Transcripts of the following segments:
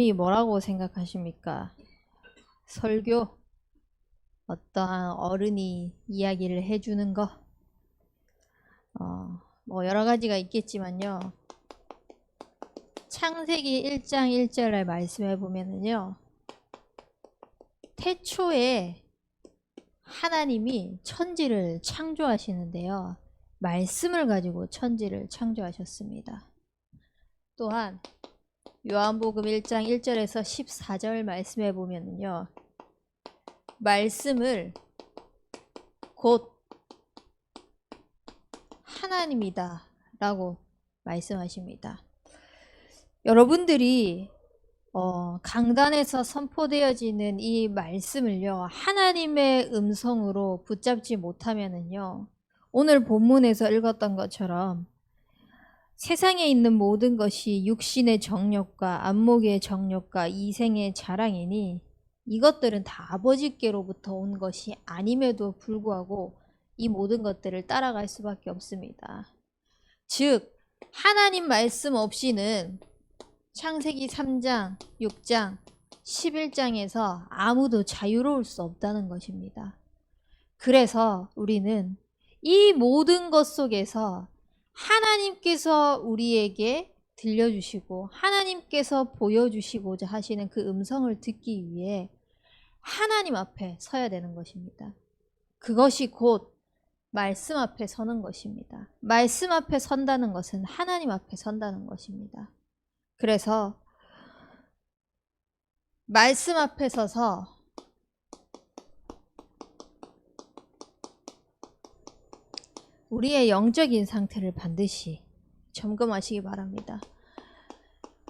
이 뭐라고 생각하십니까? 설교? 어떠한 어른이 이야기를 해주는 거? 뭐 여러 가지가 있겠지만요. 창세기 1장 1절을 말씀해 보면은요. 태초에 하나님이 천지를 창조하시는데요. 말씀을 가지고 천지를 창조하셨습니다. 또한 요한복음 1장 1절에서 14절 말씀해 보면은요. 말씀을 곧 하나님이다 라고 말씀하십니다. 여러분들이 강단에서 선포되어지는 이 말씀을요, 하나님의 음성으로 붙잡지 못하면은요, 오늘 본문에서 읽었던 것처럼 세상에 있는 모든 것이 육신의 정욕과 안목의 정욕과 이생의 자랑이니 이것들은 다 아버지께로부터 온 것이 아님에도 불구하고 이 모든 것들을 따라갈 수밖에 없습니다. 즉 하나님 말씀 없이는 창세기 3장, 6장, 11장에서 아무도 자유로울 수 없다는 것입니다. 그래서 우리는 이 모든 것 속에서 하나님께서 우리에게 들려주시고 하나님께서 보여주시고자 하시는 그 음성을 듣기 위해 하나님 앞에 서야 되는 것입니다. 그것이 곧 말씀 앞에 서는 것입니다. 말씀 앞에 선다는 것은 하나님 앞에 선다는 것입니다. 그래서 말씀 앞에 서서 우리의 영적인 상태를 반드시 점검하시기 바랍니다.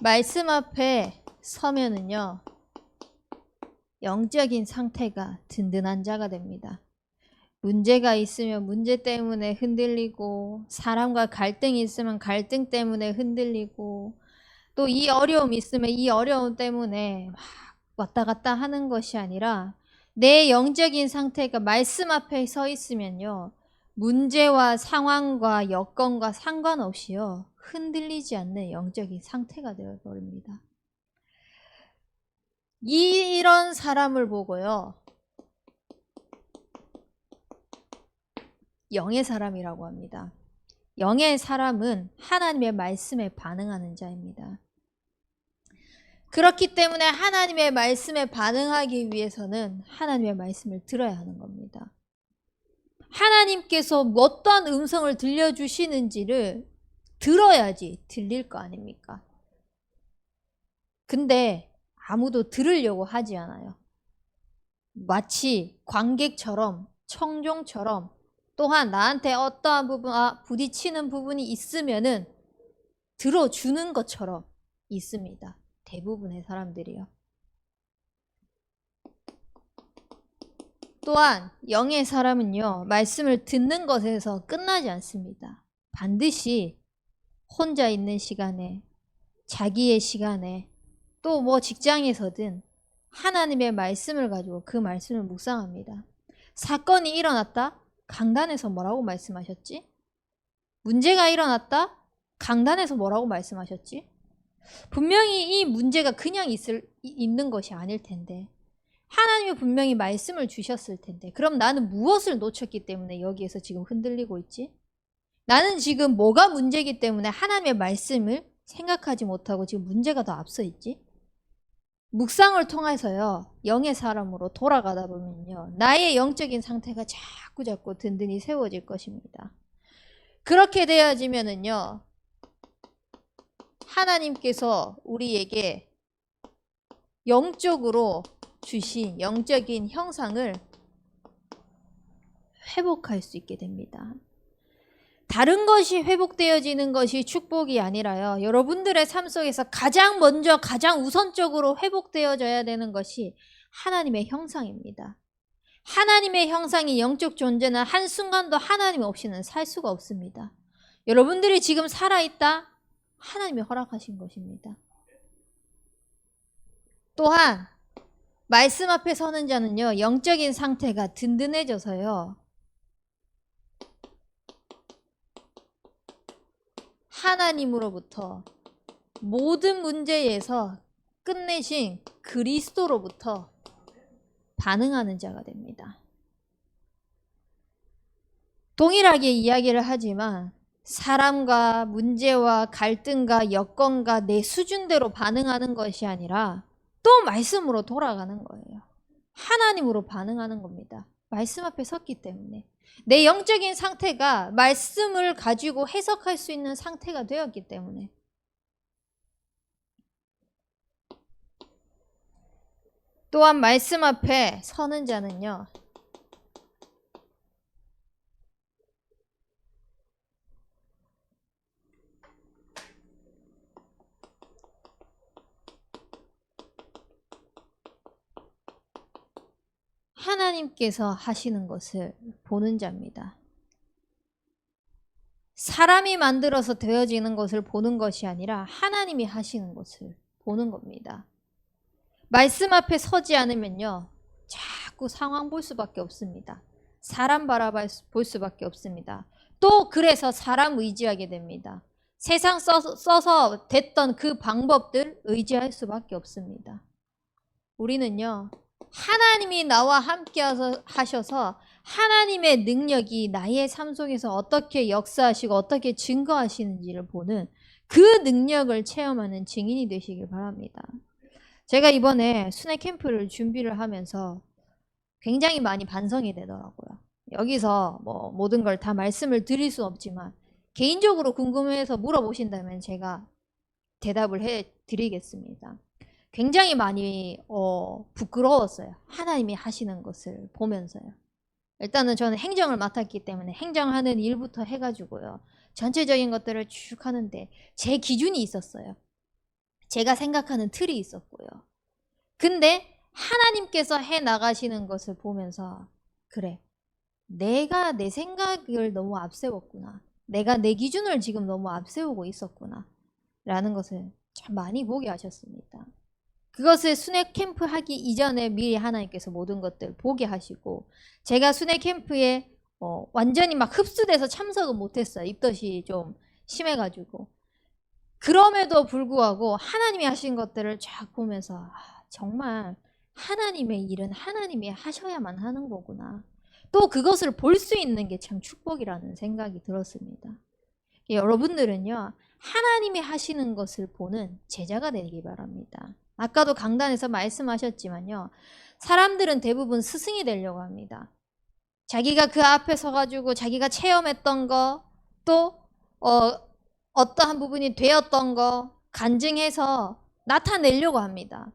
말씀 앞에 서면은요, 영적인 상태가 든든한 자가 됩니다. 문제가 있으면 문제 때문에 흔들리고, 사람과 갈등이 있으면 갈등 때문에 흔들리고, 또 이 어려움이 있으면 이 어려움 때문에 막 왔다 갔다 하는 것이 아니라 내 영적인 상태가 말씀 앞에 서 있으면요, 문제와 상황과 여건과 상관없이요, 흔들리지 않는 영적인 상태가 되어버립니다. 이런 사람을 보고요, 영의 사람이라고 합니다. 영의 사람은 하나님의 말씀에 반응하는 자입니다. 그렇기 때문에 하나님의 말씀에 반응하기 위해서는 하나님의 말씀을 들어야 하는 겁니다. 하나님께서 어떠한 음성을 들려주시는지를 들어야지 들릴 거 아닙니까? 근데 아무도 들으려고 하지 않아요. 마치 관객처럼, 청중처럼, 또한 나한테 어떠한 부분, 부딪히는 부분이 있으면은 들어주는 것처럼 있습니다. 대부분의 사람들이요. 또한 영의 사람은요, 말씀을 듣는 것에서 끝나지 않습니다. 반드시 혼자 있는 시간에, 자기의 시간에, 또 뭐 직장에서든 하나님의 말씀을 가지고 그 말씀을 묵상합니다. 사건이 일어났다? 강단에서 뭐라고 말씀하셨지? 문제가 일어났다? 강단에서 뭐라고 말씀하셨지? 분명히 이 문제가 그냥 있는 것이 아닐 텐데 하나님이 분명히 말씀을 주셨을 텐데 그럼 나는 무엇을 놓쳤기 때문에 여기에서 지금 흔들리고 있지? 나는 지금 뭐가 문제이기 때문에 하나님의 말씀을 생각하지 못하고 지금 문제가 더 앞서 있지? 묵상을 통해서요, 영의 사람으로 돌아가다 보면요, 나의 영적인 상태가 자꾸 든든히 세워질 것입니다. 그렇게 되어지면은요, 하나님께서 우리에게 영적으로 주신 영적인 형상을 회복할 수 있게 됩니다. 다른 것이 회복되어지는 것이 축복이 아니라요, 여러분들의 삶 속에서 가장 먼저 가장 우선적으로 회복되어져야 되는 것이 하나님의 형상입니다. 하나님의 형상이 영적 존재는 한순간도 하나님 없이는 살 수가 없습니다. 여러분들이 지금 살아있다? 하나님이 허락하신 것입니다. 또한 말씀 앞에 서는 자는요, 영적인 상태가 든든해져서요, 하나님으로부터 모든 문제에서 끝내신 그리스도로부터 반응하는 자가 됩니다. 동일하게 이야기를 하지만 사람과 문제와 갈등과 여건과 내 수준대로 반응하는 것이 아니라 또 말씀으로 돌아가는 거예요. 하나님으로 반응하는 겁니다. 말씀 앞에 섰기 때문에. 내 영적인 상태가 말씀을 가지고 해석할 수 있는 상태가 되었기 때문에. 또한 말씀 앞에 서는 자는요, 하나님께서 하시는 것을 보는 자입니다. 사람이 만들어서 되어지는 것을 보는 것이 아니라 하나님이 하시는 것을 보는 겁니다. 말씀 앞에 서지 않으면요, 자꾸 상황 볼 수밖에 없습니다. 사람 바라볼 수밖에 없습니다. 또 그래서 사람 의지하게 됩니다. 세상 써서 됐던 그 방법들 의지할 수밖에 없습니다. 우리는요, 하나님이 나와 함께 하셔서 하나님의 능력이 나의 삶 속에서 어떻게 역사하시고 어떻게 증거하시는지를 보는 그 능력을 체험하는 증인이 되시길 바랍니다. 제가 이번에 순회 캠프를 준비를 하면서 굉장히 많이 반성이 되더라고요. 여기서 뭐 모든 걸 다 말씀을 드릴 수 없지만 개인적으로 궁금해서 물어보신다면 제가 대답을 해 드리겠습니다. 굉장히 많이 부끄러웠어요. 하나님이 하시는 것을 보면서요. 일단은 저는 행정을 맡았기 때문에 행정하는 일부터 해가지고요. 전체적인 것들을 쭉 하는데 제 기준이 있었어요. 제가 생각하는 틀이 있었고요. 근데 하나님께서 해 나가시는 것을 보면서 그래, 내가 내 생각을 너무 앞세웠구나. 내가 내 기준을 지금 너무 앞세우고 있었구나. 라는 것을 참 많이 보게 하셨습니다. 그것을 순회 캠프 하기 이전에 미리 하나님께서 모든 것들 보게 하시고 제가 순회 캠프에 완전히 막 흡수돼서 참석은 못했어요. 입덧이 좀 심해가지고. 그럼에도 불구하고 하나님이 하신 것들을 쫙 보면서 정말 하나님의 일은 하나님이 하셔야만 하는 거구나. 또 그것을 볼 수 있는 게 참 축복이라는 생각이 들었습니다. 여러분들은요, 하나님이 하시는 것을 보는 제자가 되기 바랍니다. 아까도 강단에서 말씀하셨지만요, 사람들은 대부분 스승이 되려고 합니다. 자기가 그 앞에 서가지고 자기가 체험했던 거, 또 어떠한 부분이 되었던 거 간증해서 나타내려고 합니다.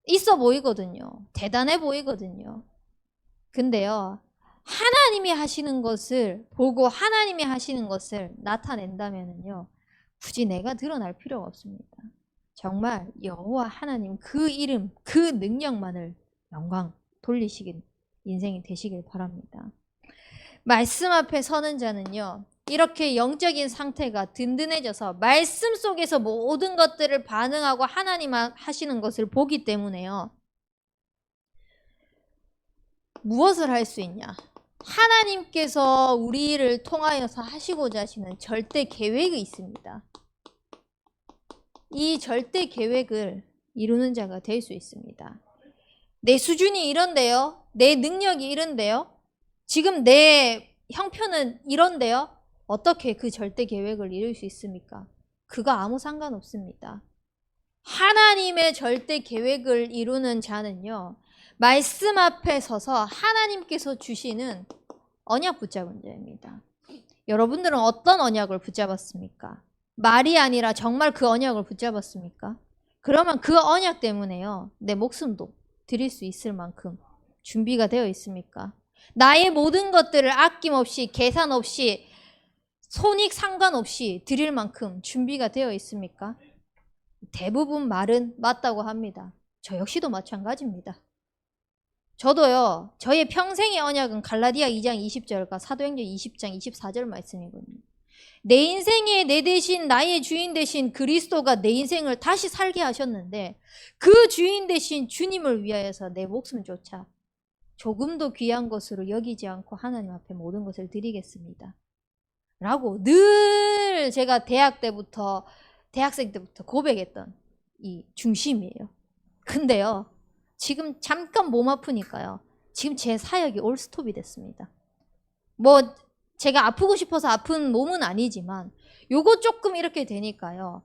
있어 보이거든요. 대단해 보이거든요. 근데요, 하나님이 하시는 것을 보고 하나님이 하시는 것을 나타낸다면요, 굳이 내가 드러날 필요가 없습니다. 정말 여호와 하나님 그 이름, 그 능력만을 영광 돌리시길 인생이 되시길 바랍니다. 말씀 앞에 서는 자는요, 이렇게 영적인 상태가 든든해져서 말씀 속에서 모든 것들을 반응하고 하나님 하시는 것을 보기 때문에요. 무엇을 할 수 있냐? 하나님께서 우리를 통하여서 하시고자 하시는 절대 계획이 있습니다. 이 절대 계획을 이루는 자가 될 수 있습니다. 내 수준이 이런데요? 내 능력이 이런데요? 지금 내 형편은 이런데요? 어떻게 그 절대 계획을 이룰 수 있습니까? 그거 아무 상관없습니다. 하나님의 절대 계획을 이루는 자는요, 말씀 앞에 서서 하나님께서 주시는 언약 붙잡은 자입니다. 여러분들은 어떤 언약을 붙잡았습니까? 말이 아니라 정말 그 언약을 붙잡았습니까? 그러면 그 언약 때문에요, 내 목숨도 드릴 수 있을 만큼 준비가 되어 있습니까? 나의 모든 것들을 아낌없이 계산 없이 손익 상관없이 드릴 만큼 준비가 되어 있습니까? 대부분 말은 맞다고 합니다. 저 역시도 마찬가지입니다. 저도요, 저의 평생의 언약은 갈라디아 2장 20절과 사도행전 20장 24절 말씀이거든요. 내 인생에 내 대신 나의 주인 되신 그리스도가 내 인생을 다시 살게 하셨는데 그 주인 되신 주님을 위하여서 내 목숨조차 조금도 귀한 것으로 여기지 않고 하나님 앞에 모든 것을 드리겠습니다. 라고 늘 제가 대학생 때부터 고백했던 이 중심이에요. 근데요, 지금 잠깐 몸 아프니까요, 지금 제 사역이 올스톱이 됐습니다. 뭐 제가 아프고 싶어서 아픈 몸은 아니지만 요거 조금 이렇게 되니까요,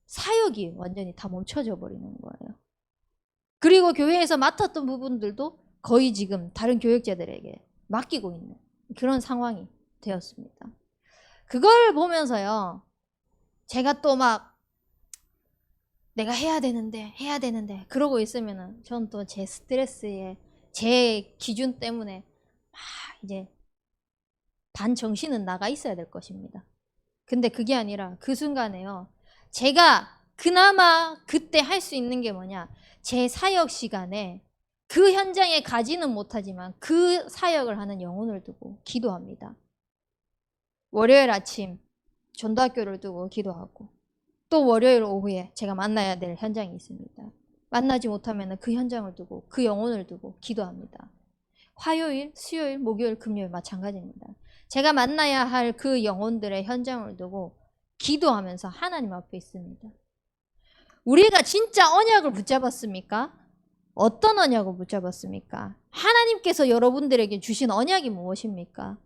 사역이 완전히 다 멈춰져 버리는 거예요. 그리고 교회에서 맡았던 부분들도 거의 지금 다른 교역자들에게 맡기고 있는 그런 상황이 되었습니다. 그걸 보면서요, 제가 또 막 내가 해야 되는데 그러고 있으면은 전 또 제 스트레스에 제 기준 때문에 막 이제 반 정신은 나가 있어야 될 것입니다. 근데 그게 아니라 그 순간에요, 제가 그나마 그때 할 수 있는 게 뭐냐, 제 사역 시간에 그 현장에 가지는 못하지만 그 사역을 하는 영혼을 두고 기도합니다. 월요일 아침 전도학교를 두고 기도하고, 또 월요일 오후에 제가 만나야 될 현장이 있습니다. 만나지 못하면 그 현장을 두고 그 영혼을 두고 기도합니다. 화요일, 수요일, 목요일, 금요일 마찬가지입니다. 제가 만나야 할 그 영혼들의 현장을 두고 기도하면서 하나님 앞에 있습니다. 우리가 진짜 언약을 붙잡았습니까? 어떤 언약을 붙잡았습니까? 하나님께서 여러분들에게 주신 언약이 무엇입니까?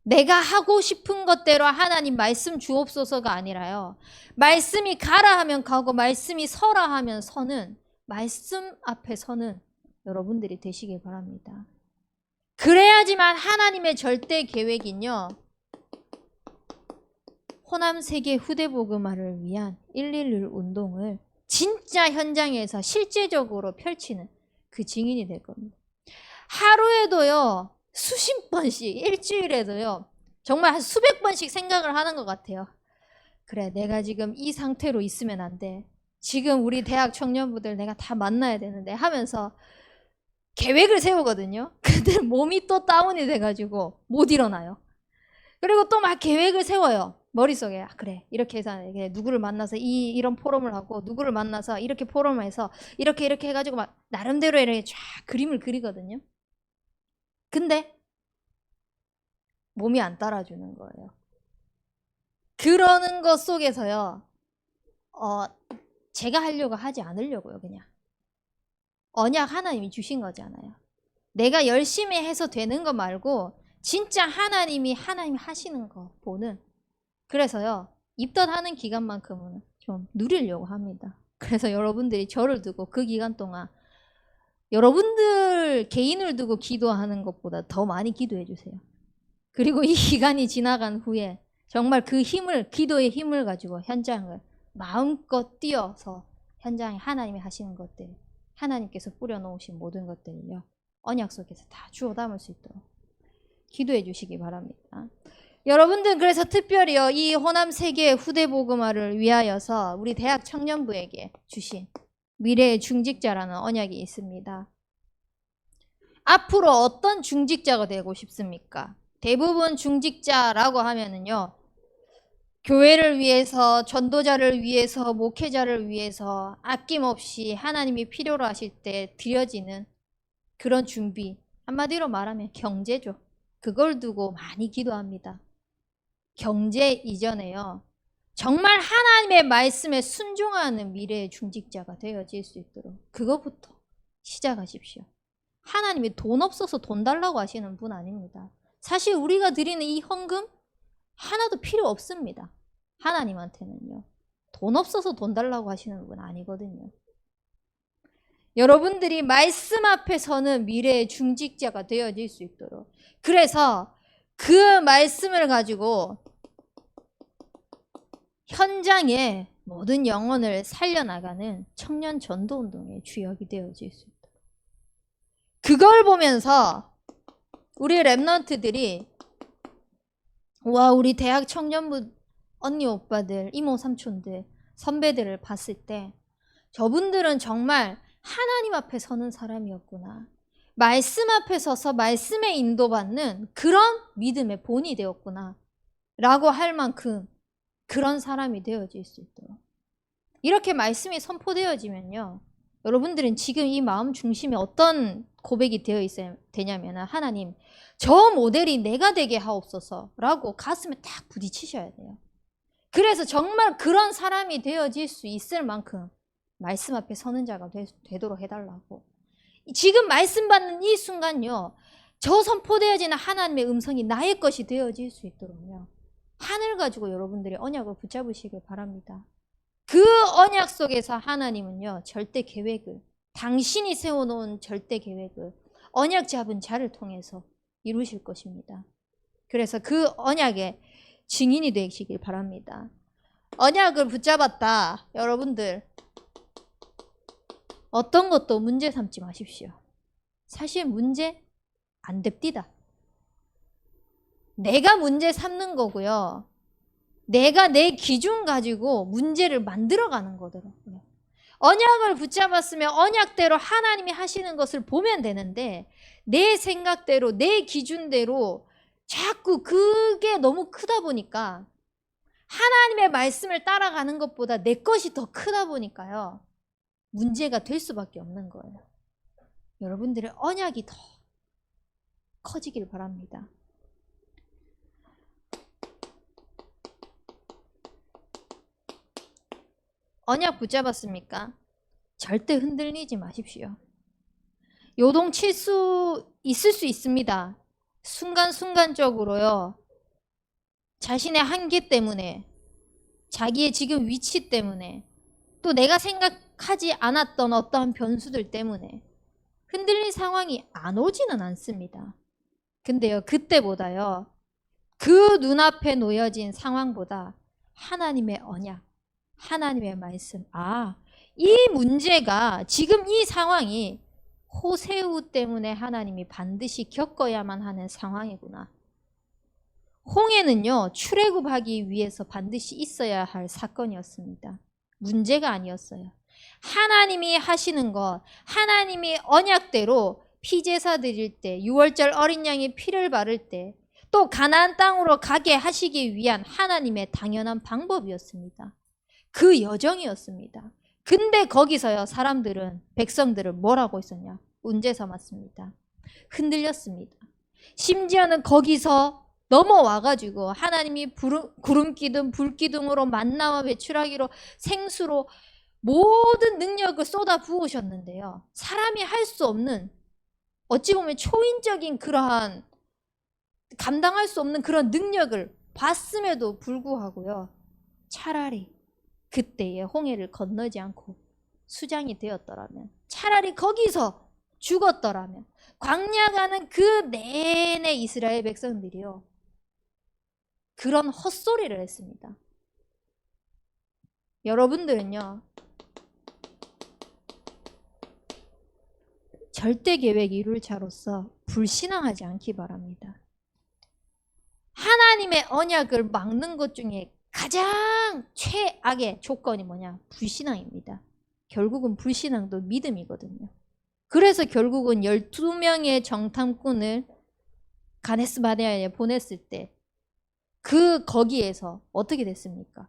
내가 하고 싶은 것대로 하나님 말씀 주옵소서가 아니라요, 말씀이 가라 하면 가고 말씀이 서라 하면 서는, 말씀 앞에 서는 여러분들이 되시길 바랍니다. 그래야지만 하나님의 절대 계획은요, 호남 세계 후대복음화를 위한 111 운동을 진짜 현장에서 실제적으로 펼치는 그 증인이 될 겁니다. 하루에도요, 수십 번씩, 일주일에도요, 정말 한 수백 번씩 생각을 하는 것 같아요. 그래, 내가 지금 이 상태로 있으면 안 돼. 지금 우리 대학 청년부들 내가 다 만나야 되는데 하면서 계획을 세우거든요. 근데 몸이 또 다운이 돼가지고 못 일어나요. 그리고 또 막 계획을 세워요. 머릿속에. 아, 그래, 이렇게 해서 누구를 만나서 이런 포럼을 하고, 누구를 만나서 이렇게 포럼을 해서 이렇게 해가지고 막 나름대로 이렇게 쫙 그림을 그리거든요. 근데 몸이 안 따라주는 거예요. 그러는 것 속에서요, 제가 하려고 하지 않으려고요. 그냥 언약 하나님이 주신 거잖아요. 내가 열심히 해서 되는 거 말고 진짜 하나님이 하시는 거 보는, 그래서요, 입덧하는 기간만큼은 좀 누리려고 합니다. 그래서 여러분들이 저를 두고 그 기간 동안 여러분들 개인을 두고 기도하는 것보다 더 많이 기도해 주세요. 그리고 이 기간이 지나간 후에 정말 그 힘을, 기도의 힘을 가지고 현장을 마음껏 뛰어서 현장에 하나님이 하시는 것들, 하나님께서 뿌려놓으신 모든 것들을요, 언약 속에서 다 주워 담을 수 있도록 기도해 주시기 바랍니다. 여러분들, 그래서 특별히요, 이 호남 세계 후대복음화를 위하여서 우리 대학 청년부에게 주신 미래의 중직자라는 언약이 있습니다. 앞으로 어떤 중직자가 되고 싶습니까? 대부분 중직자라고 하면은요, 교회를 위해서, 전도자를 위해서, 목회자를 위해서 아낌없이 하나님이 필요로 하실 때 드려지는 그런 준비, 한마디로 말하면 경제죠. 그걸 두고 많이 기도합니다. 경제 이전에요, 정말 하나님의 말씀에 순종하는 미래의 중직자가 되어질 수 있도록 그것부터 시작하십시오. 하나님이 돈 없어서 돈 달라고 하시는 분 아닙니다. 사실 우리가 드리는 이 헌금 하나도 필요 없습니다. 하나님한테는요, 돈 없어서 돈 달라고 하시는 분 아니거든요. 여러분들이 말씀 앞에 서는 미래의 중직자가 되어질 수 있도록, 그래서 그 말씀을 가지고 현장에 모든 영혼을 살려나가는 청년 전도운동의 주역이 되어질 수 있도록, 그걸 보면서 우리 랩런트들이, 와, 우리 대학 청년부 언니 오빠들, 이모 삼촌들, 선배들을 봤을 때 저분들은 정말 하나님 앞에 서는 사람이었구나, 말씀 앞에 서서 말씀에 인도받는 그런 믿음의 본이 되었구나 라고 할 만큼 그런 사람이 되어질 수 있도록, 이렇게 말씀이 선포되어지면요, 여러분들은 지금 이 마음 중심에 어떤 고백이 되어 있어야 되냐면, 하나님, 저 모델이 내가 되게 하옵소서 라고 가슴에 딱 부딪히셔야 돼요. 그래서 정말 그런 사람이 되어질 수 있을 만큼 말씀 앞에 서는 자가 되도록 해달라고. 지금 말씀 받는 이 순간요, 저 선포되어지는 하나님의 음성이 나의 것이 되어질 수 있도록요, 하늘 가지고 여러분들이 언약을 붙잡으시길 바랍니다. 그 언약 속에서 하나님은요, 절대 계획을, 당신이 세워놓은 절대 계획을 언약 잡은 자를 통해서 이루실 것입니다. 그래서 그 언약의 증인이 되시길 바랍니다. 언약을 붙잡았다. 여러분들, 어떤 것도 문제 삼지 마십시오. 사실 문제 안 됩디다. 내가 문제 삼는 거고요. 내가 내 기준 가지고 문제를 만들어가는 거더라고요. 언약을 붙잡았으면 언약대로 하나님이 하시는 것을 보면 되는데, 내 생각대로 내 기준대로 자꾸 그게 너무 크다 보니까, 하나님의 말씀을 따라가는 것보다 내 것이 더 크다 보니까요, 문제가 될 수밖에 없는 거예요. 여러분들의 언약이 더 커지길 바랍니다. 언약 붙잡았습니까? 절대 흔들리지 마십시오. 요동칠 수 있을 수 있습니다. 순간순간적으로요, 자신의 한계 때문에, 자기의 지금 위치 때문에, 또 내가 생각하지 않았던 어떠한 변수들 때문에 흔들릴 상황이 안 오지는 않습니다. 근데요, 그때보다요, 그 눈앞에 놓여진 상황보다 하나님의 언약, 하나님의 말씀, 이 문제가, 지금 이 상황이 호세우 때문에 하나님이 반드시 겪어야만 하는 상황이구나. 홍해는요, 출애굽하기 위해서 반드시 있어야 할 사건이었습니다. 문제가 아니었어요. 하나님이 하시는 것, 하나님이 언약대로 피제사 드릴 때, 6월절 어린 양의 피를 바를 때, 또 가나안 땅으로 가게 하시기 위한 하나님의 당연한 방법이었습니다. 그 여정이었습니다. 근데 거기서요, 사람들은, 백성들은 뭐라고 했었냐? 문제 삼았습니다. 흔들렸습니다. 심지어는 거기서 넘어와가지고 하나님이 구름기둥, 불기둥으로 만나와 배출하기로 생수로 모든 능력을 쏟아 부으셨는데요, 사람이 할 수 없는, 어찌 보면 초인적인 그러한, 감당할 수 없는 그런 능력을 봤음에도 불구하고요, 차라리 그때의 홍해를 건너지 않고 수장이 되었더라면, 차라리 거기서 죽었더라면, 광야 가는 그 내내 이스라엘 백성들이요, 그런 헛소리를 했습니다. 여러분들은요, 절대 계획 이룰 자로서 불신앙하지 않기 바랍니다. 하나님의 언약을 막는 것 중에 가장 최악의 조건이 뭐냐? 불신앙입니다. 결국은 불신앙도 믿음이거든요. 그래서 결국은 12명의 정탐꾼을 가데스 바네아에 보냈을 때 거기에서 어떻게 됐습니까?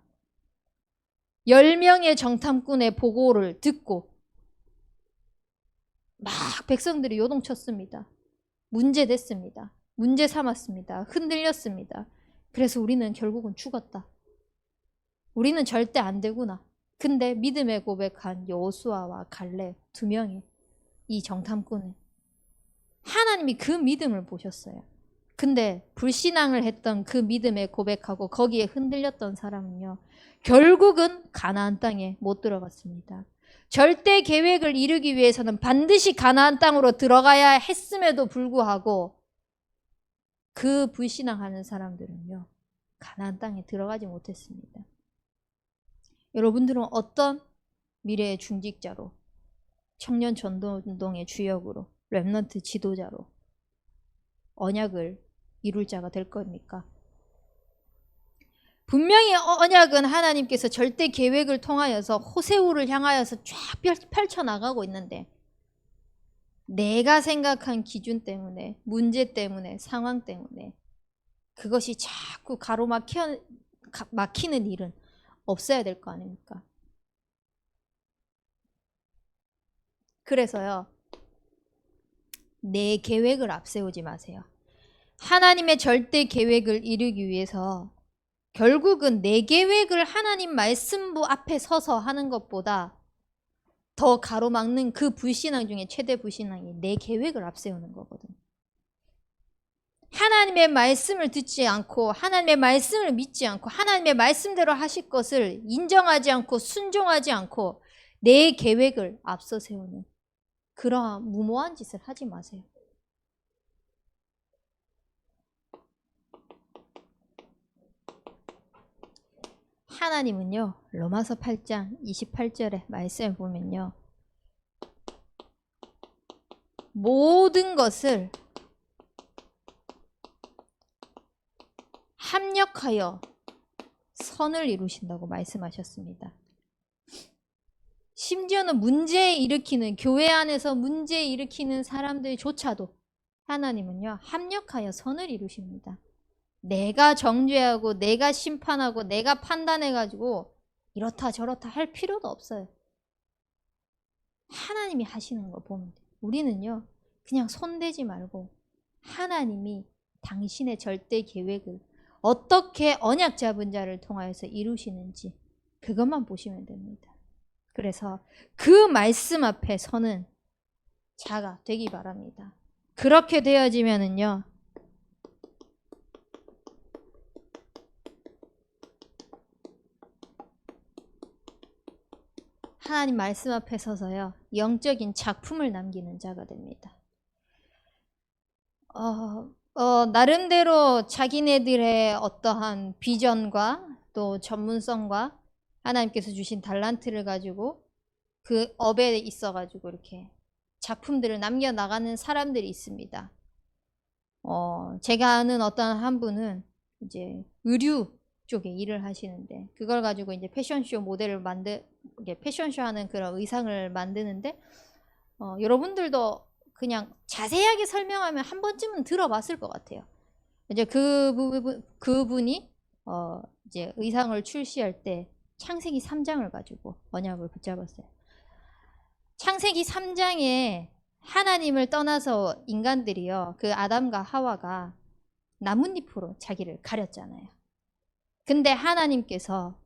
10명의 정탐꾼의 보고를 듣고 막 백성들이 요동쳤습니다. 문제됐습니다. 문제 삼았습니다. 흔들렸습니다. 그래서 우리는 결국은 죽었다. 우리는 절대 안 되구나. 근데 믿음의 고백한 여호수아와 갈렙 2명의 이 정탐꾼은 하나님이 그 믿음을 보셨어요. 근데 불신앙을 했던 그 믿음에 고백하고 거기에 흔들렸던 사람은요, 결국은 가나안 땅에 못 들어갔습니다. 절대 계획을 이루기 위해서는 반드시 가나안 땅으로 들어가야 했음에도 불구하고 그 불신앙하는 사람들은요, 가나안 땅에 들어가지 못했습니다. 여러분들은 어떤 미래의 중직자로, 청년 전도운동의 주역으로, 렘넌트 지도자로 언약을 이룰 자가 될 겁니까? 분명히 언약은 하나님께서 절대 계획을 통하여서 호세우를 향하여서 쫙 펼쳐나가고 있는데, 내가 생각한 기준 때문에, 문제 때문에, 상황 때문에 그것이 자꾸 막히는 일은 없어야 될 거 아닙니까? 그래서요, 내 계획을 앞세우지 마세요. 하나님의 절대 계획을 이루기 위해서 결국은 내 계획을 하나님 말씀부 앞에 서서 하는 것보다 더 가로막는 그 불신앙 중에 최대 불신앙이 내 계획을 앞세우는 거거든. 하나님의 말씀을 듣지 않고 하나님의 말씀을 믿지 않고 하나님의 말씀대로 하실 것을 인정하지 않고 순종하지 않고 내 계획을 앞서 세우는 그러한 무모한 짓을 하지 마세요. 하나님은요, 로마서 8장 28절의 말씀을 보면요, 모든 것을 합력하여 선을 이루신다고 말씀하셨습니다. 심지어는 문제 일으키는, 교회 안에서 문제 일으키는 사람들조차도 하나님은요, 합력하여 선을 이루십니다. 내가 정죄하고 내가 심판하고 내가 판단해가지고 이렇다 저렇다 할 필요도 없어요. 하나님이 하시는 거 보면 돼요. 우리는요, 그냥 손대지 말고 하나님이 당신의 절대 계획을 어떻게 언약 잡은 자를 통하여서 이루시는지 그것만 보시면 됩니다. 그래서 그 말씀 앞에 서는 자가 되기 바랍니다. 그렇게 되어지면은요, 하나님 말씀 앞에 서서요, 영적인 작품을 남기는 자가 됩니다. 나름대로 자기네들의 어떠한 비전과 또 전문성과 하나님께서 주신 달란트를 가지고 그 업에 있어가지고 이렇게 작품들을 남겨나가는 사람들이 있습니다. 제가 아는 어떤 한 분은 이제 의류 쪽에 일을 하시는데 그걸 가지고 이제 패션쇼 모델을 패션쇼 하는 그런 의상을 만드는데 여러분들도 그냥 자세하게 설명하면 한 번쯤은 들어봤을 것 같아요. 이제 그분이 이제 의상을 출시할 때 창세기 3장을 가지고 언약을 붙잡았어요. 창세기 3장에 하나님을 떠나서 인간들이요, 그 아담과 하와가 나뭇잎으로 자기를 가렸잖아요. 근데 하나님께서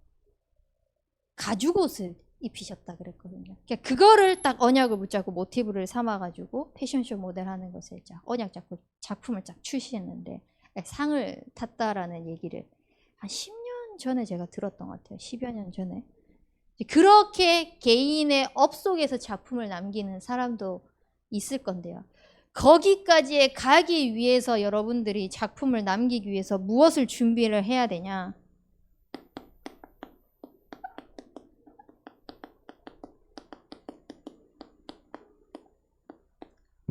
가죽옷을 입히셨다 그랬거든요. 그러니까 그거를 딱 언약을 붙잡고 모티브를 삼아가지고 패션쇼 모델하는 것을 언약 작품을 쫙 출시했는데 상을 탔다라는 얘기를 한 10년 전에 제가 들었던 것 같아요. 10여 년 전에. 그렇게 개인의 업 속에서 작품을 남기는 사람도 있을 건데요. 거기까지 가기 위해서 여러분들이 작품을 남기기 위해서 무엇을 준비를 해야 되냐?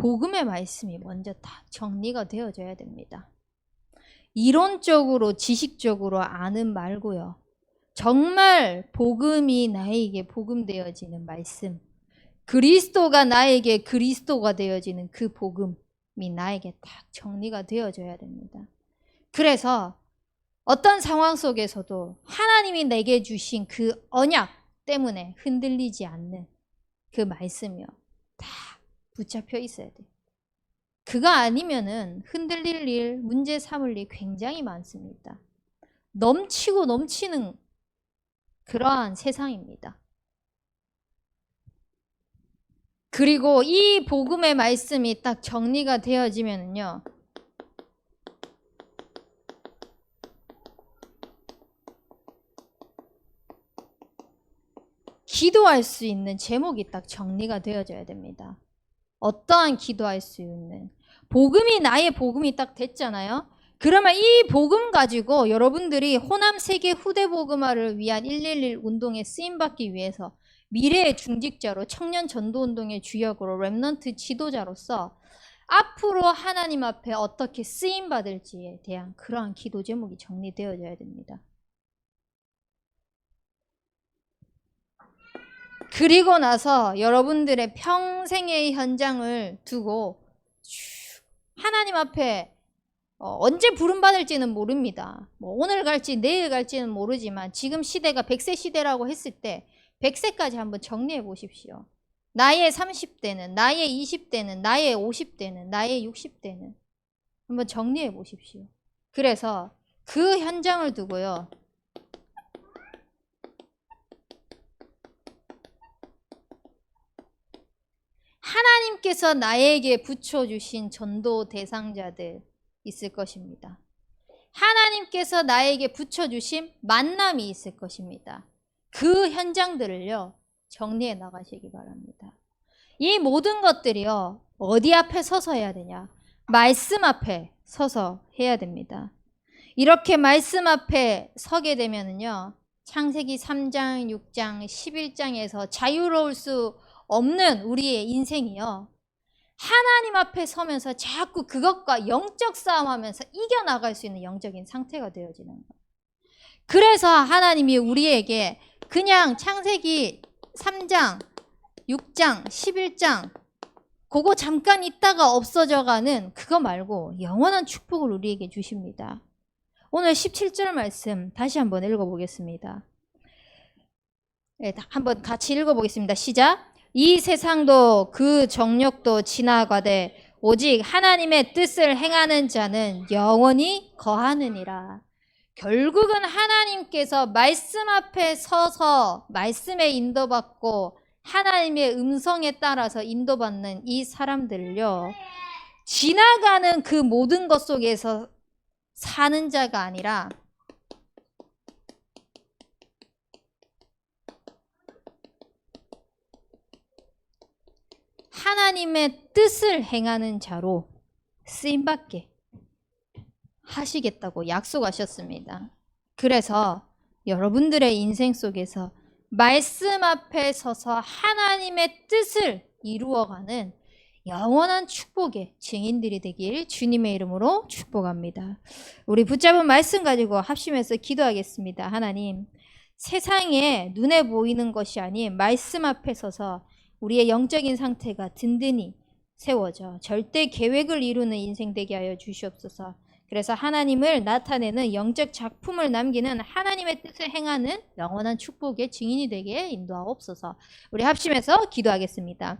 복음의 말씀이 먼저 다 정리가 되어져야 됩니다. 이론적으로 지식적으로 아는 말고요. 정말 복음이 나에게 복음되어지는 말씀, 그리스도가 나에게 그리스도가 되어지는 그 복음이 나에게 딱 정리가 되어져야 됩니다. 그래서 어떤 상황 속에서도 하나님이 내게 주신 그 언약 때문에 흔들리지 않는 그 말씀이요, 다 붙잡혀 있어야 돼요. 그거 아니면은 흔들릴 일, 문제 삼을 일 굉장히 많습니다. 넘치고 넘치는 그러한 세상입니다. 그리고 이 복음의 말씀이 딱 정리가 되어지면요, 기도할 수 있는 제목이 딱 정리가 되어져야 됩니다. 어떠한 기도할 수 있는 복음이 나의 복음이 딱 됐잖아요. 그러면 이 복음 가지고 여러분들이 호남 세계 후대 복음화를 위한 111 운동에 쓰임받기 위해서 미래의 중직자로 청년 전도 운동의 주역으로 렘넌트 지도자로서 앞으로 하나님 앞에 어떻게 쓰임받을지에 대한 그러한 기도 제목이 정리되어져야 됩니다. 그리고 나서 여러분들의 평생의 현장을 두고 하나님 앞에 언제 부름받을지는 모릅니다. 뭐 오늘 갈지 내일 갈지는 모르지만 지금 시대가 100세 시대라고 했을 때 100세까지 한번 정리해 보십시오. 나의 30대는, 나의 20대는, 나의 50대는, 나의 60대는 한번 정리해 보십시오. 그래서 그 현장을 두고요, 하나님께서 나에게 붙여주신 전도 대상자들 있을 것입니다. 하나님께서 나에게 붙여주신 만남이 있을 것입니다. 그 현장들을요, 정리해 나가시기 바랍니다. 이 모든 것들이요, 어디 앞에 서서 해야 되냐? 말씀 앞에 서서 해야 됩니다. 이렇게 말씀 앞에 서게 되면은요, 창세기 3장, 6장, 11장에서 자유로울 수 없는 우리의 인생이요, 하나님 앞에 서면서 자꾸 그것과 영적 싸움하면서 이겨나갈 수 있는 영적인 상태가 되어지는 거예요. 그래서 하나님이 우리에게 그냥 창세기 3장, 6장, 11장 그거 잠깐 있다가 없어져가는 그거 말고 영원한 축복을 우리에게 주십니다. 오늘 17절 말씀 다시 한번 읽어보겠습니다. 네, 한번 같이 읽어보겠습니다. 시작. 이 세상도 그 정욕도 지나가되 오직 하나님의 뜻을 행하는 자는 영원히 거하느니라. 결국은 하나님께서 말씀 앞에 서서 말씀에 인도받고 하나님의 음성에 따라서 인도받는 이 사람들을요, 지나가는 그 모든 것 속에서 사는 자가 아니라 하나님의 뜻을 행하는 자로 쓰임받게 하시겠다고 약속하셨습니다. 그래서 여러분들의 인생 속에서 말씀 앞에 서서 하나님의 뜻을 이루어가는 영원한 축복의 증인들이 되길 주님의 이름으로 축복합니다. 우리 붙잡은 말씀 가지고 합심해서 기도하겠습니다. 하나님, 세상에 눈에 보이는 것이 아닌 말씀 앞에 서서 우리의 영적인 상태가 든든히 세워져 절대 계획을 이루는 인생 되게 하여 주시옵소서. 그래서 하나님을 나타내는 영적 작품을 남기는 하나님의 뜻을 행하는 영원한 축복의 증인이 되게 인도하옵소서. 우리 합심해서 기도하겠습니다.